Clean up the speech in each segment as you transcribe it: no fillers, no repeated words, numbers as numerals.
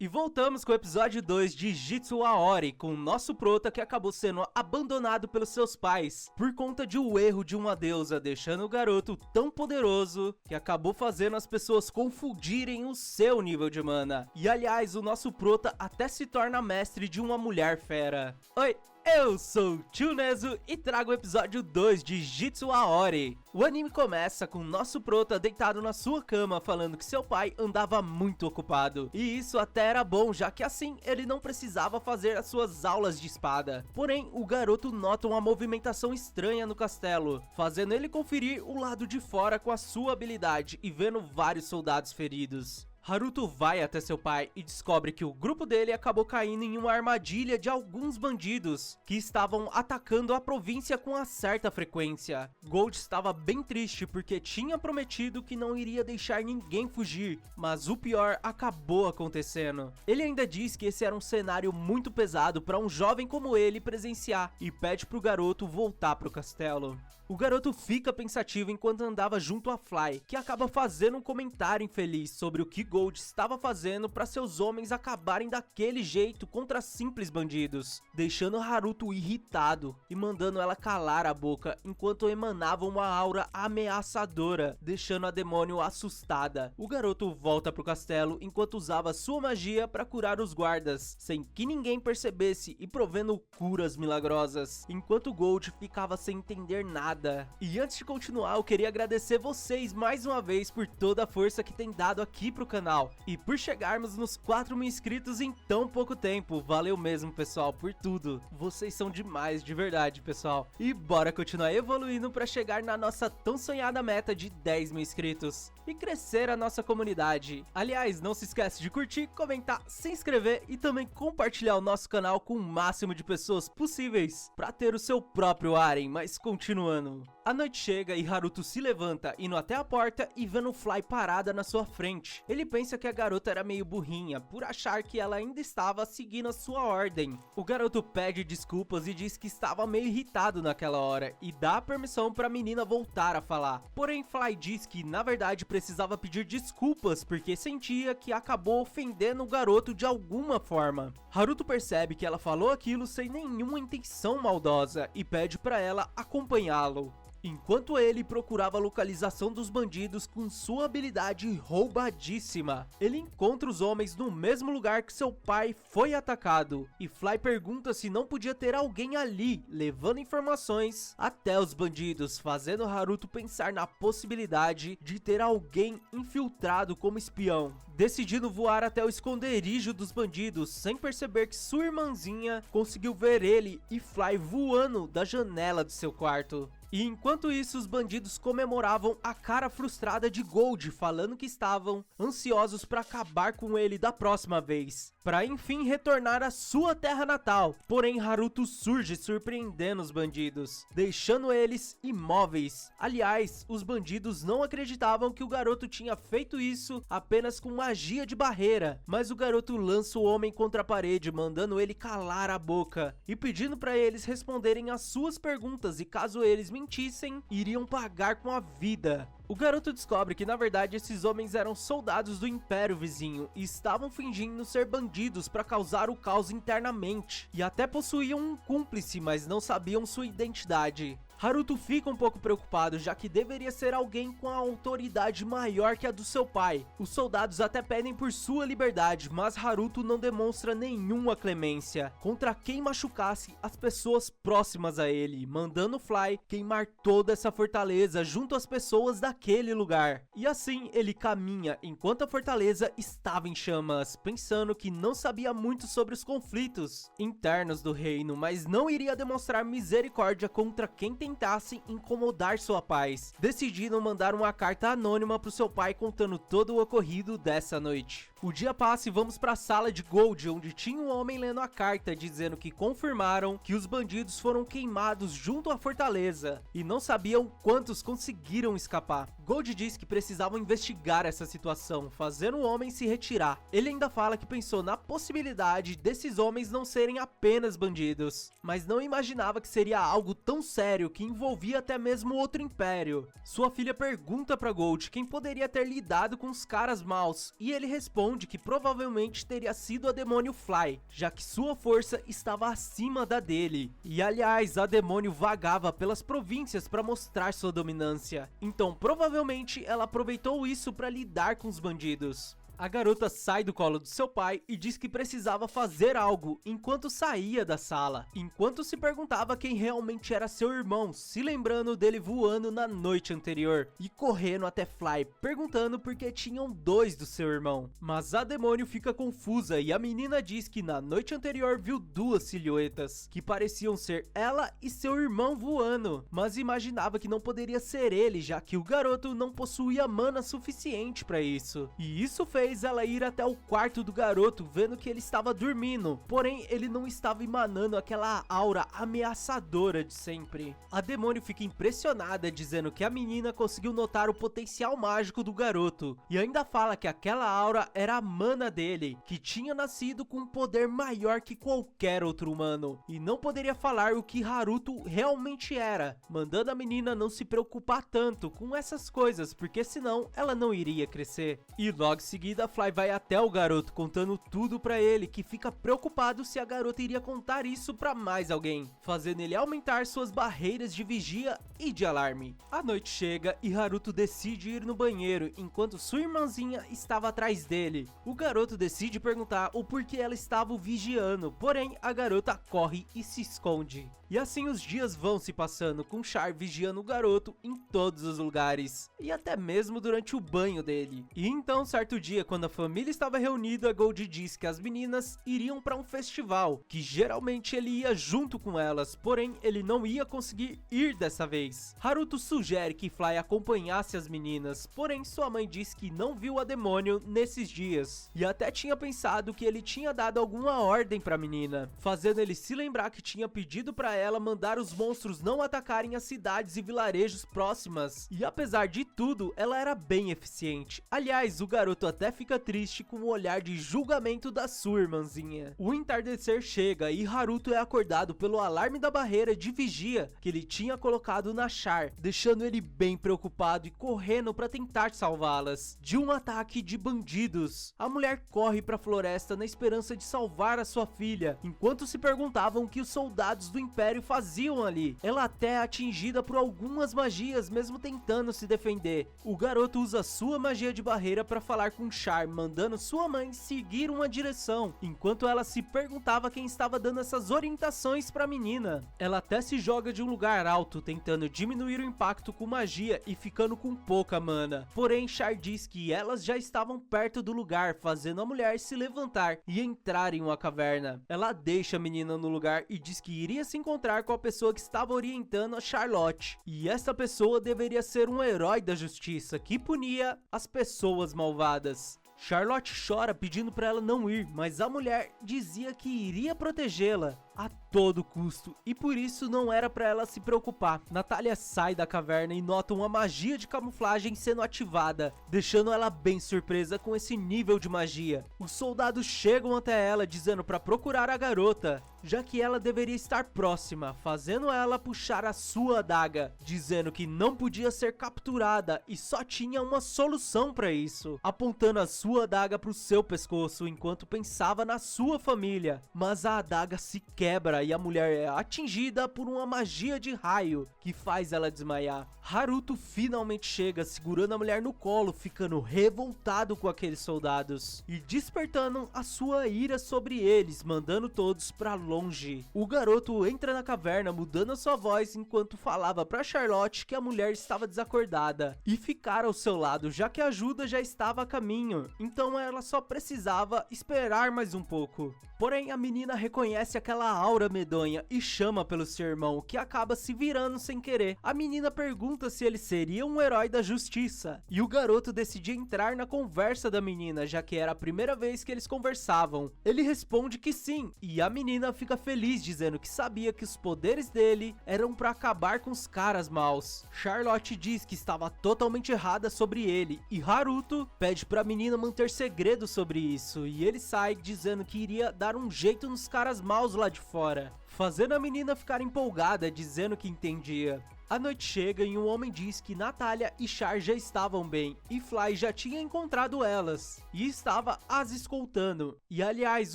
E voltamos com o episódio 2 de Jitsu Aori, com o nosso prota que acabou sendo abandonado pelos seus pais por conta de um erro de uma deusa, deixando o garoto tão poderoso que acabou fazendo as pessoas confundirem o seu nível de mana. E aliás, o nosso prota até se torna mestre de uma mulher fera. Oi! Eu sou o Tio Nezu e trago o episódio 2 de Jitsu Aori. O anime começa com nosso prota deitado na sua cama falando que seu pai andava muito ocupado. E isso até era bom, já que assim ele não precisava fazer as suas aulas de espada. Porém, o garoto nota uma movimentação estranha no castelo, fazendo ele conferir o lado de fora com a sua habilidade e vendo vários soldados feridos. Haruto vai até seu pai e descobre que o grupo dele acabou caindo em uma armadilha de alguns bandidos que estavam atacando a província com uma certa frequência. Gold estava bem triste porque tinha prometido que não iria deixar ninguém fugir, mas o pior acabou acontecendo. Ele ainda diz que esse era um cenário muito pesado para um jovem como ele presenciar e pede pro garoto voltar pro castelo. O garoto fica pensativo enquanto andava junto a Fly, que acaba fazendo um comentário infeliz sobre o que Gold estava fazendo para seus homens acabarem daquele jeito contra simples bandidos, deixando Haruto irritado e mandando ela calar a boca enquanto emanava uma aura ameaçadora, deixando a demônio assustada. O garoto volta pro castelo enquanto usava sua magia para curar os guardas, sem que ninguém percebesse e provendo curas milagrosas, enquanto Gold ficava sem entender nada. E antes de continuar, eu queria agradecer vocês mais uma vez por toda a força que tem dado aqui pro canal e por chegarmos nos 4.000 inscritos em tão pouco tempo. Valeu mesmo, pessoal, por tudo. Vocês são demais, de verdade, pessoal. E bora continuar evoluindo para chegar na nossa tão sonhada meta de 10.000 inscritos e crescer a nossa comunidade. Aliás, não se esquece de curtir, comentar, se inscrever e também compartilhar o nosso canal com o máximo de pessoas possíveis para ter o seu próprio harem. Mas continuando. A noite chega e Haruto se levanta, indo até a porta e vendo Fly parada na sua frente. Ele pensa que a garota era meio burrinha, por achar que ela ainda estava seguindo a sua ordem. O garoto pede desculpas e diz que estava meio irritado naquela hora e dá permissão para a menina voltar a falar. Porém, Fly diz que na verdade precisava pedir desculpas porque sentia que acabou ofendendo o garoto de alguma forma. Haruto percebe que ela falou aquilo sem nenhuma intenção maldosa e pede para ela acompanhá-lo, enquanto ele procurava a localização dos bandidos com sua habilidade roubadíssima. Ele encontra os homens no mesmo lugar que seu pai foi atacado, e Fly pergunta se não podia ter alguém ali, levando informações até os bandidos, fazendo Haruto pensar na possibilidade de ter alguém infiltrado como espião, decidindo voar até o esconderijo dos bandidos, sem perceber que sua irmãzinha conseguiu ver ele e Fly voando da janela de seu quarto. E enquanto isso, os bandidos comemoravam a cara frustrada de Gold, falando que estavam ansiosos para acabar com ele da próxima vez, para enfim retornar à sua terra natal. Porém, Haruto surge surpreendendo os bandidos, deixando eles imóveis. Aliás, os bandidos não acreditavam que o garoto tinha feito isso apenas com magia de barreira, mas o garoto lança o homem contra a parede, mandando ele calar a boca e pedindo para eles responderem às suas perguntas, e caso eles mentissem, iriam pagar com a vida. O garoto descobre que na verdade esses homens eram soldados do Império Vizinho e estavam fingindo ser bandidos para causar o caos internamente, e até possuíam um cúmplice, mas não sabiam sua identidade. Haruto fica um pouco preocupado, já que deveria ser alguém com a autoridade maior que a do seu pai. Os soldados até pedem por sua liberdade, mas Haruto não demonstra nenhuma clemência contra quem machucasse as pessoas próximas a ele, mandando Fly queimar toda essa fortaleza junto às pessoas daquele lugar. E assim ele caminha enquanto a fortaleza estava em chamas, pensando que não sabia muito sobre os conflitos internos do reino, mas não iria demonstrar misericórdia contra quem tentasse incomodar sua paz, decidindo mandar uma carta anônima pro seu pai contando todo o ocorrido dessa noite. O dia passa e vamos para a sala de Gold, onde tinha um homem lendo a carta dizendo que confirmaram que os bandidos foram queimados junto à fortaleza e não sabiam quantos conseguiram escapar. Gold diz que precisavam investigar essa situação, fazendo o homem se retirar. Ele ainda fala que pensou na possibilidade desses homens não serem apenas bandidos, mas não imaginava que seria algo tão sério que envolvia até mesmo outro império. Sua filha pergunta pra Gold quem poderia ter lidado com os caras maus, e ele responde que provavelmente teria sido a demônio Fly, já que sua força estava acima da dele. E aliás, a demônio vagava pelas províncias para mostrar sua dominância, então provavelmente ela aproveitou isso para lidar com os bandidos. A garota sai do colo do seu pai e diz que precisava fazer algo enquanto saía da sala, enquanto se perguntava quem realmente era seu irmão, se lembrando dele voando na noite anterior e correndo até Fly, perguntando por que tinham dois do seu irmão. Mas a demônio fica confusa e a menina diz que na noite anterior viu duas silhuetas, que pareciam ser ela e seu irmão voando, mas imaginava que não poderia ser ele, já que o garoto não possuía mana suficiente para isso. E isso fez ela ir até o quarto do garoto, vendo que ele estava dormindo, porém ele não estava emanando aquela aura ameaçadora de sempre. A demônio fica impressionada, dizendo que a menina conseguiu notar o potencial mágico do garoto, e ainda fala que aquela aura era a mana dele, que tinha nascido com um poder maior que qualquer outro humano, e não poderia falar o que Haruto realmente era, mandando a menina não se preocupar tanto com essas coisas, porque senão ela não iria crescer. E logo em seguida Fly vai até o garoto contando tudo pra ele, que fica preocupado se a garota iria contar isso pra mais alguém, fazendo ele aumentar suas barreiras de vigia e de alarme. A noite chega e Haruto decide ir no banheiro, enquanto sua irmãzinha estava atrás dele. O garoto decide perguntar o porquê ela estava o vigiando, porém a garota corre e se esconde. E assim os dias vão se passando, com Char vigiando o garoto em todos os lugares, e até mesmo durante o banho dele. E então, certo dia, quando a família estava reunida, Gold diz que as meninas iriam para um festival, que geralmente ele ia junto com elas, porém ele não ia conseguir ir dessa vez. Haruto sugere que Fly acompanhasse as meninas, porém sua mãe diz que não viu a demônio nesses dias, e até tinha pensado que ele tinha dado alguma ordem para a menina, fazendo ele se lembrar que tinha pedido para ela mandar os monstros não atacarem as cidades e vilarejos próximas, e apesar de tudo, ela era bem eficiente. Aliás, o garoto até fica triste com o olhar de julgamento da sua irmãzinha. O entardecer chega e Haruto é acordado pelo alarme da barreira de vigia que ele tinha colocado na Char, deixando ele bem preocupado e correndo para tentar salvá-las de um ataque de bandidos. A mulher corre para a floresta na esperança de salvar a sua filha, enquanto se perguntavam o que os soldados do Império faziam ali. Ela até é atingida por algumas magias, mesmo tentando se defender. O garoto usa sua magia de barreira para falar com Char, mandando sua mãe seguir uma direção, enquanto ela se perguntava quem estava dando essas orientações para a menina. Ela até se joga de um lugar alto, tentando diminuir o impacto com magia e ficando com pouca mana. Porém, Char diz que elas já estavam perto do lugar, fazendo a mulher se levantar e entrar em uma caverna. Ela deixa a menina no lugar e diz que iria se encontrar com a pessoa que estava orientando a Charlotte, e essa pessoa deveria ser um herói da justiça que punia as pessoas malvadas. Charlotte chora pedindo para ela não ir, mas a mulher dizia que iria protegê-la a todo custo, e por isso não era para ela se preocupar. Natália sai da caverna e nota uma magia de camuflagem sendo ativada, deixando ela bem surpresa com esse nível de magia. Os soldados chegam até ela dizendo para procurar a garota, já que ela deveria estar próxima, fazendo ela puxar a sua adaga, dizendo que não podia ser capturada e só tinha uma solução para isso, apontando a sua adaga para o seu pescoço enquanto pensava na sua família. Mas a adaga se quebra e a mulher é atingida por uma magia de raio que faz ela desmaiar. Haruto finalmente chega, segurando a mulher no colo, ficando revoltado com aqueles soldados e despertando a sua ira sobre eles, mandando todos para longe. O garoto entra na caverna, mudando a sua voz enquanto falava para Charlotte que a mulher estava desacordada e ficar ao seu lado, já que a ajuda já estava a caminho, então ela só precisava esperar mais um pouco. Porém, a menina reconhece aquela aura medonha e chama pelo seu irmão, que acaba se virando sem querer. A menina pergunta se ele seria um herói da justiça, e o garoto decide entrar na conversa da menina, já que era a primeira vez que eles conversavam. Ele responde que sim, e a menina fica feliz, dizendo que sabia que os poderes dele eram para acabar com os caras maus. Charlotte diz que estava totalmente errada sobre ele, e Haruto pede para a menina manter segredo sobre isso, e ele sai dizendo que iria dar um jeito nos caras maus lá de fora, fazendo a menina ficar empolgada, dizendo que entendia. A noite chega e um homem diz que Natália e Char já estavam bem e Fly já tinha encontrado elas e estava as escoltando. E aliás,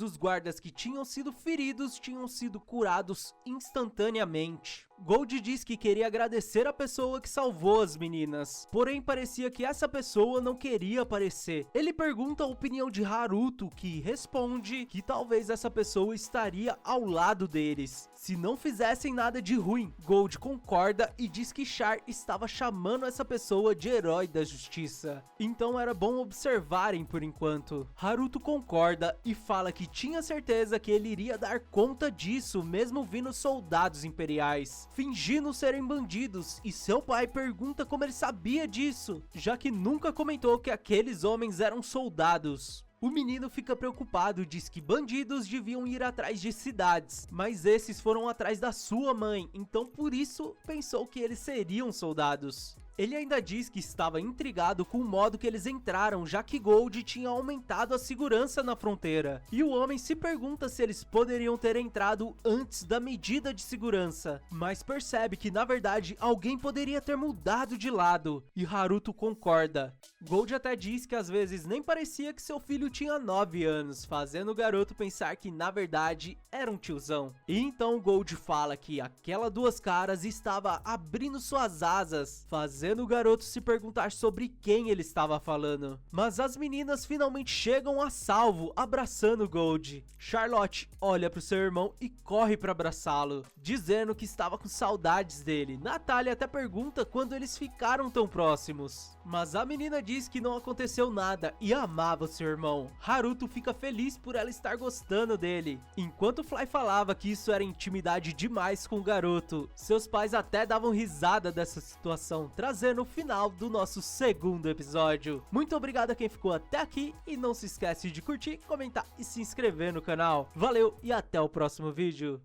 os guardas que tinham sido feridos tinham sido curados instantaneamente. Gold diz que queria agradecer a pessoa que salvou as meninas, porém parecia que essa pessoa não queria aparecer. Ele pergunta a opinião de Haruto, que responde que talvez essa pessoa estaria ao lado deles, se não fizessem nada de ruim. Gold concorda e diz que Char estava chamando essa pessoa de herói da justiça, então era bom observarem por enquanto. Haruto concorda e fala que tinha certeza que ele iria dar conta disso, mesmo vindo soldados imperiais fingindo serem bandidos, e seu pai pergunta como ele sabia disso, já que nunca comentou que aqueles homens eram soldados. O menino fica preocupado e diz que bandidos deviam ir atrás de cidades, mas esses foram atrás da sua mãe, então por isso pensou que eles seriam soldados. Ele ainda diz que estava intrigado com o modo que eles entraram, já que Gold tinha aumentado a segurança na fronteira. E o homem se pergunta se eles poderiam ter entrado antes da medida de segurança, mas percebe que na verdade alguém poderia ter mudado de lado, e Haruto concorda. Gold até diz que às vezes nem parecia que seu filho tinha 9 anos, fazendo o garoto pensar que na verdade era um tiozão. E então Gold fala que aquela duas caras estava abrindo suas asas, fazendo o garoto se perguntar sobre quem ele estava falando. Mas as meninas finalmente chegam a salvo, abraçando Gold. Charlotte olha para o seu irmão e corre para abraçá-lo, dizendo que estava com saudades dele. Natália até pergunta quando eles ficaram tão próximos, mas a menina diz que não aconteceu nada e amava seu irmão. Haruto fica feliz por ela estar gostando dele, enquanto Fly falava que isso era intimidade demais com o garoto. Seus pais até davam risada dessa situação, trazendo o final do nosso segundo episódio. Muito obrigado a quem ficou até aqui e não se esquece de curtir, comentar e se inscrever no canal. Valeu e até o próximo vídeo.